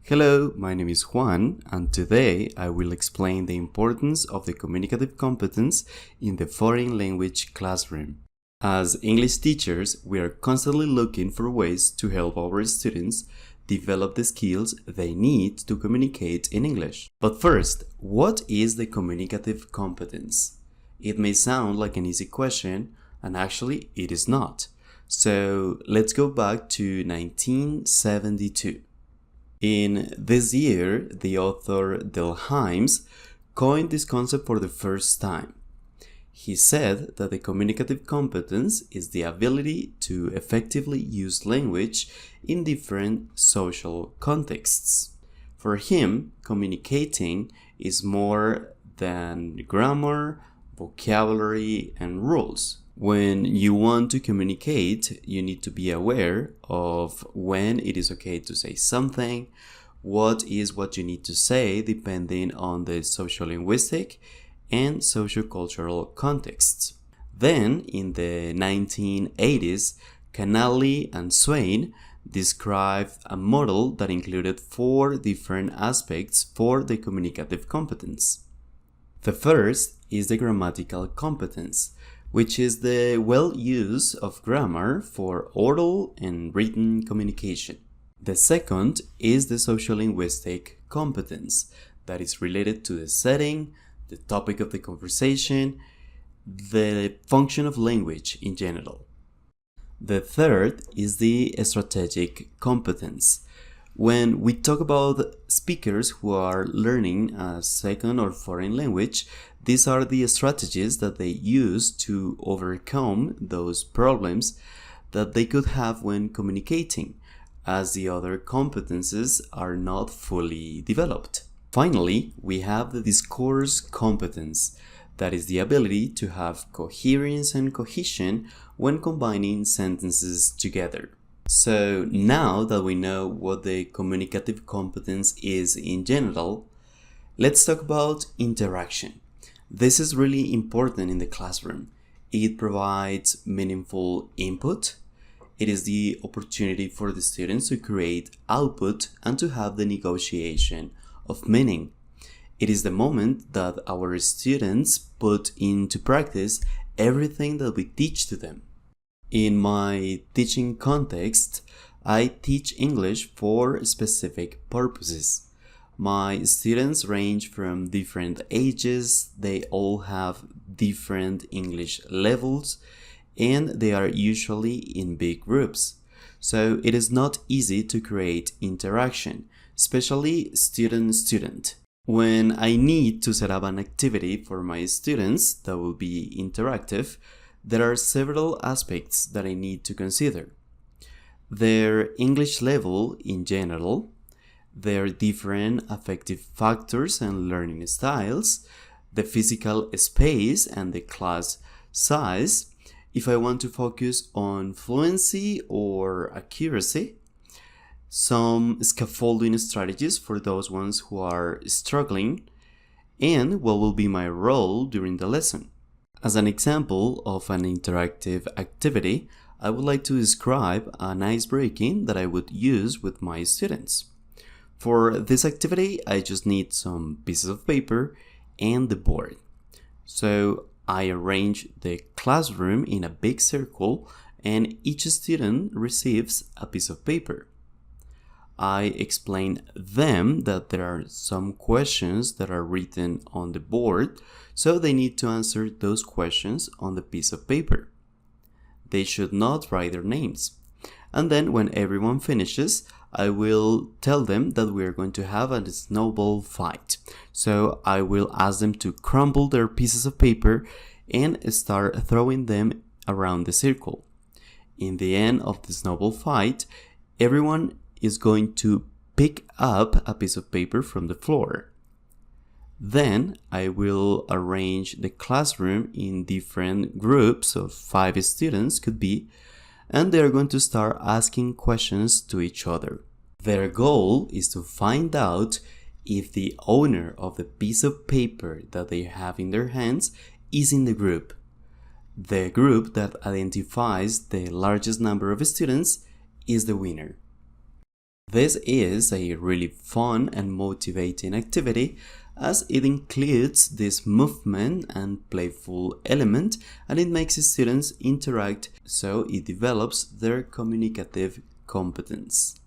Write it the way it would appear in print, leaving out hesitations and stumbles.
Hello, my name is Juan, and today I will explain the importance of the communicative competence in the foreign language classroom. As English teachers, we are constantly looking for ways to help our students develop the skills they need to communicate in English. But first, what is the communicative competence? It may sound like an easy question, and actually it is not. So let's go back to 1972. In this year, the author Delheims coined this concept for the first time. He said that the communicative competence is the ability to effectively use language in different social contexts. For him, communicating is more than grammar, vocabulary, and rules. When you want to communicate, you need to be aware of when it is okay to say something, what you need to say depending on the sociolinguistic and sociocultural contexts. Then, in the 1980s, Canali and Swain described a model that included 4 different aspects for the communicative competence. The first is the grammatical competence, which is the use of grammar for oral and written communication. The second is the sociolinguistic competence that is related to the setting, the topic of the conversation, the function of language in general. The third is the strategic competence. When we talk about speakers who are learning a second or foreign language, these are the strategies that they use to overcome those problems that they could have when communicating, as the other competences are not fully developed. Finally, we have the discourse competence, that is the ability to have coherence and cohesion when combining sentences together. So now that we know what the communicative competence is in general, let's talk about interaction. This is really important in the classroom. It provides meaningful input. It is the opportunity for the students to create output and to have the negotiation of meaning. It is the moment that our students put into practice everything that we teach to them. In my teaching context, I teach English for specific purposes. My students range from different ages, they all have different English levels, and they are usually in big groups. So it is not easy to create interaction, especially student-student. When I need to set up an activity for my students that will be interactive, there are several aspects that I need to consider. Their English level in general, their different affective factors and learning styles, the physical space and the class size, if I want to focus on fluency or accuracy, some scaffolding strategies for those ones who are struggling, and what will be my role during the lesson. As an example of an interactive activity, I would like to describe an icebreaking that I would use with my students. For this activity, I just need some pieces of paper and the board. So I arrange the classroom in a big circle and each student receives a piece of paper. I explain them that there are some questions that are written on the board, so they need to answer those questions on the piece of paper. They should not write their names. And then when everyone finishes, I will tell them that we are going to have a snowball fight. So I will ask them to crumble their pieces of paper and start throwing them around the circle. In the end of the snowball fight, everyone is going to pick up a piece of paper from the floor. Then I will arrange the classroom in different groups of 5 students could be, and they're going to start asking questions to each other. Their goal is to find out if the owner of the piece of paper that they have in their hands is in the group. The group that identifies the largest number of students is the winner. This is a really fun and motivating activity as it includes this movement and playful element, and it makes students interact, so it develops their communicative competence.